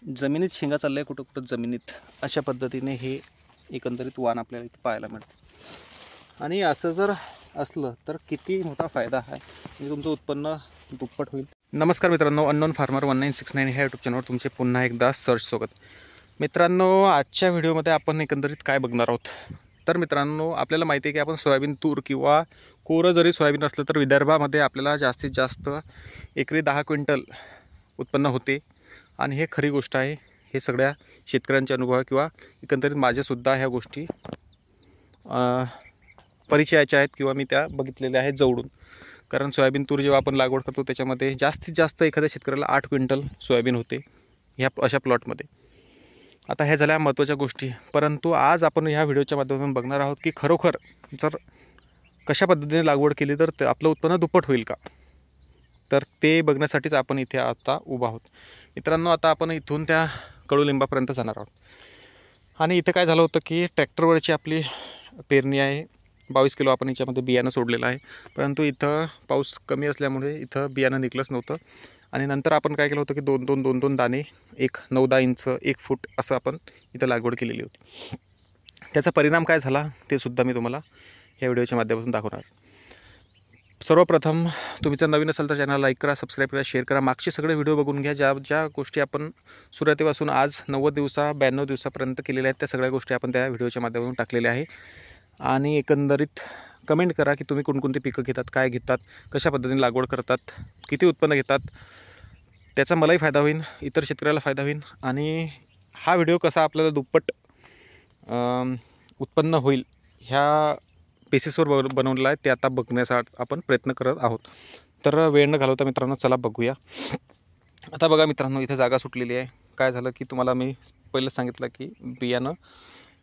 जमिनीत शेंगा चालल्या कुठं कुठं जमिनीत, अशा पद्धतीने हे एकंदरीत वाण आपल्याला इथे पाहायला मिळतं. आणि असं जर असलं तर किती मोठा फायदा आहे, म्हणजे तुमचं उत्पन्न दुप्पट होईल. नमस्कार मित्रांनो, अननोन फार्मर 1969 ह्या यूट्यूब चॅनलवर तुमचे पुन्हा एकदा स्वागत. मित्रांनो, आजच्या व्हिडिओमध्ये आपण एकंदरीत काय बघणार आहोत तर मित्रांनो, आपल्याला माहिती आहे की आपण सोयाबीन, तूर किंवा कोरं जरी सोयाबीन असलं तर विदर्भामध्ये आपल्याला जास्तीत जास्त एकरी 10 क्विंटल उत्पन्न होते. आणि हे खरी गोष्ट आहे. हे सगळ्या शेतकऱ्यांचे अनुभव आहे किंवा एकंदरीत माझ्यासुद्धा ह्या गोष्टी परिचयाच्या आहेत किंवा मी त्या बघितलेल्या आहेत जवळून. कारण सोयाबीन, तूर जेव्हा आपण लागवड करतो त्याच्यामध्ये जास्तीत जास्त एखाद्या शेतकऱ्याला 8 क्विंटल सोयाबीन होते ह्या अशा प्लॉटमध्ये. आता ह्या झाल्या महत्त्वाच्या गोष्टी, परंतु आज आपण ह्या व्हिडिओच्या माध्यमातून बघणार आहोत की खरोखर जर कशा पद्धतीने लागवड केली तर आपलं उत्पन्न दुप्पट होईल का, तर ते बघण्यासाठीच आपण इथे आता उभा आहोत. मित्रांनो, आता आपण इथून त्या कडुलिंबापर्यंत जाणार आहोत. आणि इथं काय झालं होतं की ट्रॅक्टरवरची आपली पेरणी आहे. 22 किलो आपण याच्यामध्ये बियाणं सोडलेलं आहे, परंतु इथं पाऊस कमी असल्यामुळे इथं बियाणं निघलंच नव्हतं. आणि नंतर आपण काय केलं होतं की दोन दोन दाणे, एक 9-10 इंच, 1 फूट असं आपण इथं लागवड केलेली होती. त्याचा परिणाम काय झाला ते सुद्धा मी तुम्हाला या व्हिडिओच्या माध्यमातून दाखवणार. सर्वप्रथम तुम्ही जर नवीन असाल तर चॅनल लाईक करा, सबस्क्राईब करा, शेअर करा. मागचे सगळे व्हिडिओ बघून घ्या. ज्या गोष्टी आपण सुरुवातीपासून आज 90 दिवसा 92 दिवसापर्यंत केलेल्या आहेत त्या सगळ्या गोष्टी आपण त्या व्हिडिओच्या माध्यमातून टाकलेल्या आहे. आणि एकंदरीत कमेंट करा की तुम्ही कोणकोणती पिकं घेतात, काय घेतात, कशा पद्धतीने लागवड करतात, किती उत्पन्न घेतात. त्याचा मलाही फायदा होईल, इतर शेतकऱ्याला फायदा होईल. आणि हा व्हिडिओ कसा आपल्याला दुप्पट उत्पन्न होईल ह्या बेसिसवर बनवलेला आहे ते आता बघण्याचा आपण प्रयत्न करत आहोत. तर वेळ न घालवता मित्रांनो, चला बघूया. आता बघा मित्रांनो, इथे जागा सुटलेली आहे. काय झालं की तुम्हाला मी पहिलं सांगितलं की बियाणं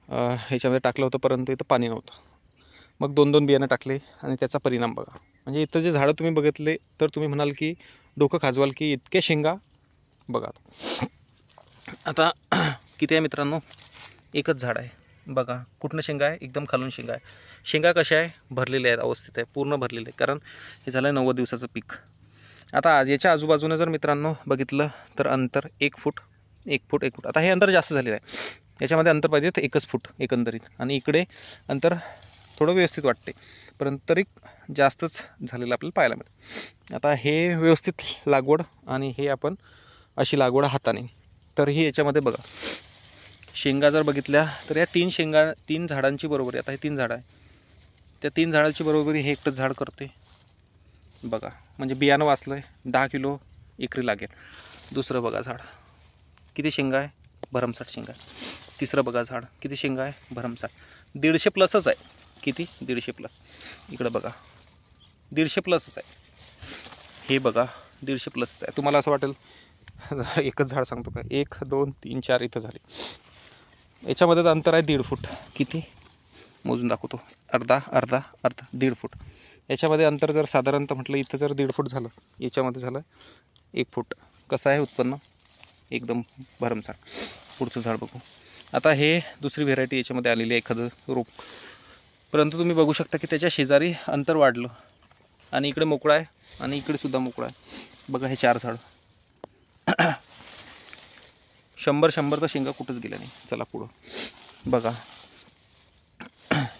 ह्याच्यामध्ये टाकलं होतं, परंतु इथं पाणी नव्हतं. मग 2-2 बियाणं टाकले आणि त्याचा परिणाम बघा. म्हणजे इथं जे झाडं तुम्ही बघितले तर तुम्ही म्हणाल की डोकं खाजवाल की इतके शेंगा बघा. आता किती आहे मित्रांनो, एकच झाड आहे बघा. कुठनं शेंगा आहे, एकदम खालून शेंगा आहे. शेंगा कशा आहे, भरलेल्या आहेत, अवस्थित आहे, पूर्ण भरलेले आहे, कारण हे झालं आहे 90 दिवसाचं पीक. आता याच्या आजूबाजूने जर मित्रांनो बघितलं तर अंतर 1 फूट 1 फूट 1 फूट. आता हे अंतर जास्त झालेलं आहे, याच्यामध्ये अंतर पाहिजे तर 1 फूट एकंदरीत. आणि इकडे अंतर थोडं व्यवस्थित वाटते, परंतु तरी जास्तच झालेलं आपल्याला पाहायला मिळतं. आता हे व्यवस्थित लागवड आणि हे आपण अशी लागवड हाताने. तर ही याच्यामध्ये बघा शेंगा जर बघितल्या तर या 3 झाडांची बरोबरी, आता हे 3 झाडं आहे, त्या 3 झाडांची बरोबरी हे एकटंच झाड करते बघा. म्हणजे बियाणं वाचलं आहे, 10 किलो एकरी लागेल. दुसरं बघा झाड, किती शेंगा आहे, भरमसाठ शेंगा आहे. तिसरं बघा झाड, किती शेंगा आहे, भरमसाठ. 150 प्लसच आहे. किती, 150 प्लस. इकडं बघा 150 प्लसच आहे. हे बघा 150 प्लसच आहे. तुम्हाला असं वाटेल एकच झाड सांगतो का, 1 2 3 4 इथं झाले. याच्यामध्ये अंतर आहे 1.5 फूट. किती मोजून दाखवतो, अर्धा अर्धा अर्धा 1.5 फूट. याच्यामध्ये अंतर जर साधारणतः म्हटलं इथं जर 1.5 फूट झालं, याच्यामध्ये झालं 1 फूट. कसं आहे उत्पन्न, एकदम भरमसाठ. पुढचं झाड बघू. आता हे दुसरी व्हेरायटी याच्यामध्ये आलेली आहे, एखादं रोप. परंतु तुम्ही बघू शकता की त्याच्या शेजारी अंतर वाढलं आणि इकडे मोकळा आहे आणि इकडे सुद्धा मोकळा आहे बघा. हे 4 झाड 100 तर शेंगा कुठंच गेल्या नाही. चला पुढं बघा,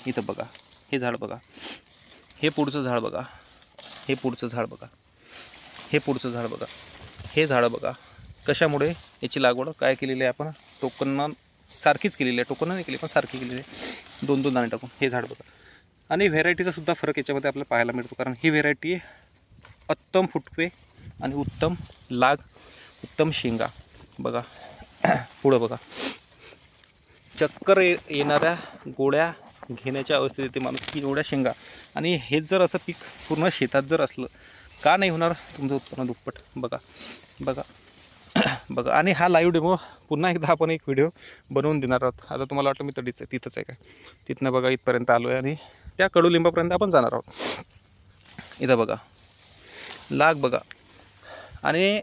इथं बघा हे झाड बघा, हे पुढचं झाड बघा, हे पुढचं झाड बघा, हे पुढचं झाड बघा, हे झाडं बघा. कशामुळे याची लागवड काय केलेली आहे आपण, टोकन सारखीच केलेली आहे, टोकन नाही केली पण सारखी केलेली आहे, 2-2 दाणे टाकून. हे झाड बघा. आणि व्हेरायटीचा सुद्धा फरक याच्यामध्ये आपल्याला पाहायला मिळतो, कारण ही व्हेरायटी उत्तम फुटवे आणि उत्तम लाग, उत्तम शेंगा बघा. पुढं बघा, चक्कर येणाऱ्या गोळ्या घेण्याच्या अवस्थेत येते माणूस की एवढ्या शेंगा. आणि हेच जर असं पीक पूर्ण शेतात जर असलं, का नाही होणार तुमचं उत्पन्न दुप्पट बघा बघा बघा. आणि हा लाईव्ह डेमो पुन्हा एकदा आपण एक व्हिडिओ बनवून देणार आहोत. आता तुम्हाला वाटलं मी तडीच आहे, तिथंच आहे काय, तिथनं बघा इथपर्यंत आलो आहे आणि त्या कडुलिंबापर्यंत आपण जाणार आहोत. इथं बघा लाग बघा. आणि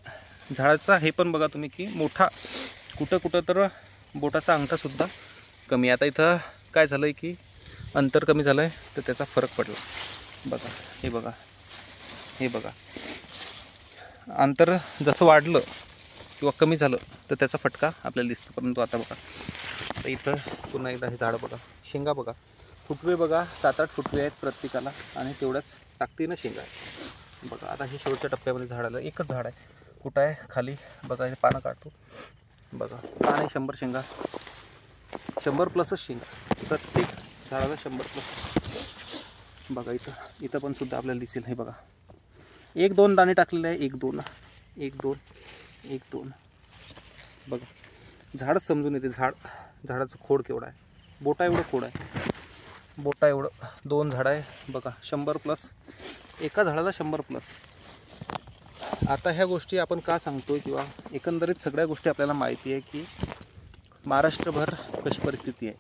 झाडाचा हे पण बघा तुम्ही की मोठा, कुठं कुठं तर बोटाचा अंगठासुद्धा कमी. आता इथं काय झालं आहे की अंतर कमी झालं आहे तर त्याचा फरक पडला बघा. हे बघा, हे बघा, अंतर जसं वाढलं किंवा कमी झालं तर त्याचा फटका आपल्याला दिसतो. परंतु आता बघा, तर इथं पुन्हा एकदा हे झाड बघा, शेंगा बघा, फुटवे बघा 7-8 फुटवे आहेत प्रत्येकाला आणि तेवढ्याच ताकदीनं शेंगा आहे बघा. आता हे शेवटच्या टप्प्यामध्ये झाड आलं, एकच झाड आहे, कुठं आहे खाली बघा, हे पानं काढतो बघा, आणि 100 शेंगा, 100+ शेंगा, प्रत्येक झाडाला 100+ बघा. इथं पण सुद्धा आपल्याला दिसेल, हे बघा 1-2 दाणे टाकलेले आहे, 1-2 1-2 बघा. झाडच समजून येते, झाडाचं खोड केवढं आहे, बोटा एवढं खोड आहे, बोटा एवढं. 2 झाडं आहे बघा, 100+, एका झाडाला 100+. आता ह्या गोष्टी आपण का सांगतो, किंवा एकंदरीत सगळ्या गोष्टी आपल्याला माहिती आहे की महाराष्ट्रभर कशी परिस्थिती आहे.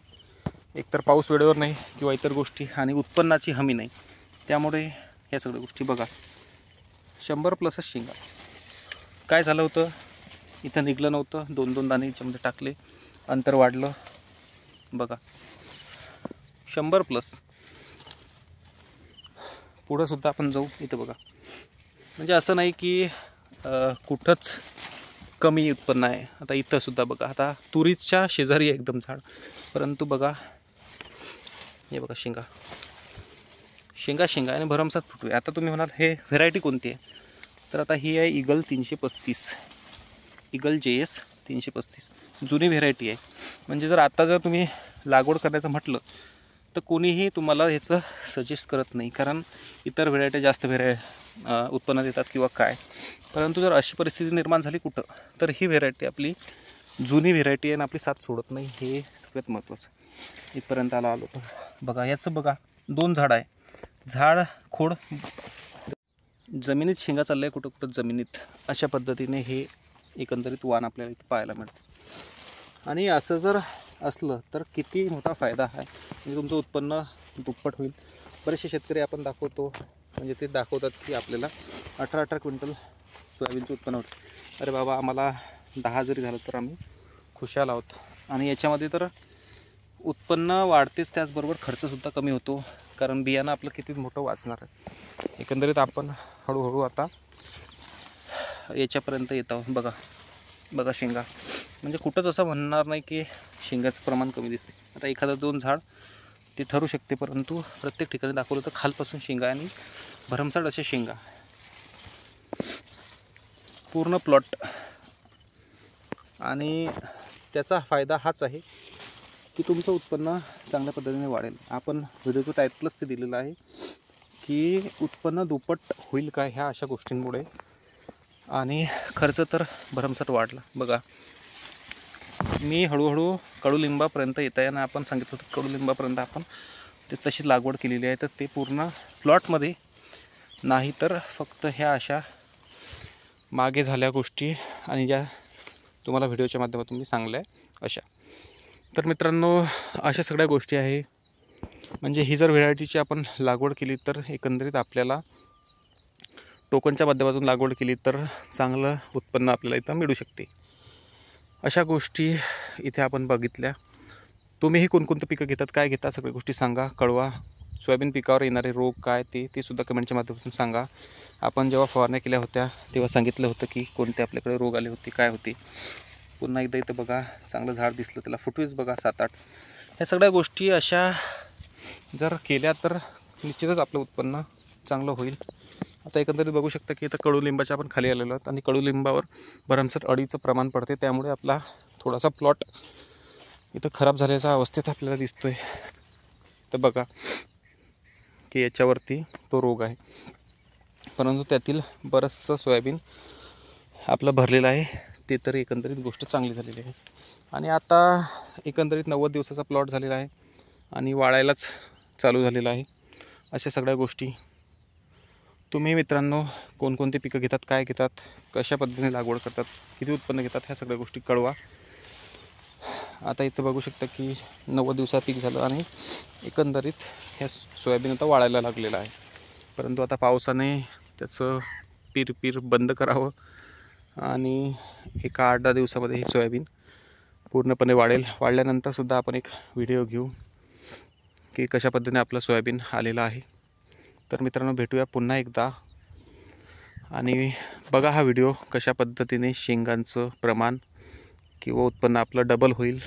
एकतर पाऊस वेळेवर नाही किंवा इतर गोष्टी, आणि उत्पन्नाची हमी नाही, त्यामुळे ह्या सगळ्या गोष्टी बघा. 100+ शेंगा. काय झालं होतं, इथं निघलं नव्हतं, 2-2 दाणे याच्यामध्ये टाकले, अंतर वाढलं बघा, 100+. पुढं सुद्धा आपण जाऊ, इथं बघा, म्हणजे असं नाही की कुठंच कमी उत्पन्न आहे. आता इथं सुद्धा बघा, आता तुरीच्या शेजारी आहे एकदम झाड, परंतु बघा हे बघा, शेंगा आणि भरमसाठ फुटवे. आता तुम्ही म्हणाल हे व्हेरायटी कोणती आहे, तर आता ही आहे ईगल 335, ईगल JS 335, जुनी व्हेरायटी आहे. म्हणजे जर तुम्ही लागवड करायचं म्हटलं तर कोणीही तुम्हाला ह्याचं सजेस्ट करत नाही, कारण इतर व्हेरायटी जास्त उत्पन्न देतात किंवा काय. परंतु जर अशी परिस्थिती निर्माण झाली कुठं, तर ही व्हेरायटी आपली जुनी व्हेरायटी आहे आणि आपली साथ सोडत नाही, हे सगळ्यात महत्त्वाचं. इथपर्यंत आलो तर बघा, याचं बघा 2 झाड आहे, झाड खोड जमिनीत शेंगा चालल्या आहे, कुठं जमिनीत. अशा पद्धतीने हे एकंदरीत वाण आपल्याला इथं पाहायला मिळतं. आणि असं जर असलं तर किती मोठा फायदा आहे, म्हणजे तुमचं उत्पन्न दुप्पट होईल. बरेचसे शेतकरी आपण दाखवतो, म्हणजे ते दाखवतात की आपल्याला 18-18 क्विंटल सोयाबीनचं उत्पन्न होतं. अरे बाबा, आम्हाला 10 जरी झालं तर आम्ही खुशाल आहोत. आणि याच्यामध्ये तर उत्पन्न वाढतेच, त्याचबरोबर खर्चसुद्धा कमी होतो, कारण बियाणं आपलं किती मोठं वाचणार आहे. एकंदरीत आपण हळूहळू आता याच्यापर्यंत येत आहोत बघा शेंगा. म्हणजे कुठंच असं म्हणणार नाही की शेंगाचं प्रमाण कमी दिसते. आता एखादा 2 झाड ते ठरू शकते, परंतु प्रत्येक ठिकाणी दाखवलं तर खालपासून शेंगा आणि भरमसाठ असे शेंगा, पूर्ण प्लॉट. आणि त्याचा फायदा हाच आहे की तुमचं उत्पन्न चांगल्या पद्धतीने वाढेल. आपण व्हिडिओचं टायटलच ते दिलेलं आहे की उत्पन्न दुप्पट होईल काय ह्या अशा गोष्टींमुळे, आणि खर्च तर भरमसाठ वाढला. बघा, मी हळूहळू कडुलिंबापर्यंत येत आहे, आणि आपण सांगितलं होतं कडुलिंबापर्यंत आपण तशी लागवड केलेली आहे. तर ते पूर्ण प्लॉटमध्ये नाही, तर फक्त ह्या अशा मागे झाल्या गोष्टी आणि ज्या तुम्हाला व्हिडिओच्या माध्यमातून मी सांगल्या अशा. तर मित्रांनो, अशा सगळ्या गोष्टी आहे. म्हणजे ही जर व्हेरायटीची आपण लागवड केली तर एकंदरीत आपल्याला टोकनच्या माध्यमातून लागवड केली तर चांगलं उत्पन्न आपल्याला इथं मिळू शकते. अशा गोष्टी इथे आपण बघितल्या. तुम्हीही कोणकोणतं पिकं घेतात, काय घेतात, सगळ्या गोष्टी सांगा, कळवा. सोयाबीन पिकावर येणारे रोग काय ते सुद्धा कमेंटच्या माध्यमातून सांगा. आपण जेव्हा फवारण्या केल्या होत्या तेव्हा सांगितलं होतं की कोणते आपल्याकडे रोग आले होते, काय होते. पुन्हा एकदा इथं बघा, चांगलं झाड दिसलं, त्याला फुटवेच बघा 7-8. ह्या सगळ्या गोष्टी अशा जर केल्या तर निश्चितच आपलं उत्पन्न चांगलं होईल. आता एकंदरीत बघू शकता की इथं कडुलिंबाच्या आपण खाली आलेलो आहोत, आणि कडुलिंबावर भरमसाठ अळीचं प्रमाण पडते, त्यामुळे आपला थोडासा प्लॉट इथं खराब झाल्याच्या अवस्थेत आपल्याला दिसतोय. तर बघा की याच्यावरती तो रोग आहे, परंतु त्यातील बरंचसं सोयाबीन आपलं भरलेलं आहे. ते तरी एकंदरीत गोष्ट चांगली झालेली आहे. आणि आता एकंदरीत 90 दिवसाचा प्लॉट झालेला आहे आणि वाळायलाच चालू झालेला आहे. अशा सगळ्या गोष्टी. तुम्ही मित्रांनो कोणकोणती पिकं घेतात, काय घेतात, कशा पद्धतीने लागवड करतात, किती उत्पन्न घेतात, ह्या सगळ्या गोष्टी कळवा. आता इथं बघू शकता की 90 दिवसात पीक झालं आणि एकंदरीत ह्या सोयाबीन आता वाळायला लागलेलं आहे. परंतु आता पावसाने त्याचं पीर बंद करावं, आणि एका 8-10 दिवसामध्ये ही सोयाबीन पूर्णपणे वाढेल. वाढल्यानंतरसुद्धा आपण एक व्हिडिओ घेऊ की कशा पद्धतीने आपलं सोयाबीन आलेलं आहे. तर मित्रांनो, भेटूया पुन्हा एकदा आणि बघा हा व्हिडिओ कशा पद्धतीने शेंगांचं प्रमाण किंवा उत्पन्न आपलं डबल होईल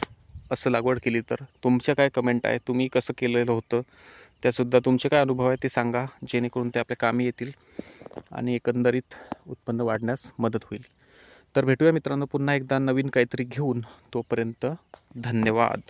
असं लागवड केली तर. तुमच्या काय कमेंट आहे, तुम्ही कसं केलेलं होतं त्यासुद्धा तुमचे काय अनुभव आहे ते सांगा, जेणेकरून ते आपल्या कामी येतील आणि एकंदरीत उत्पन्न वाढण्यास मदत होईल. तर भेटूया मित्रांनो पुन्हा एकदा नवीन काहीतरी घेऊन. तोपर्यंत धन्यवाद.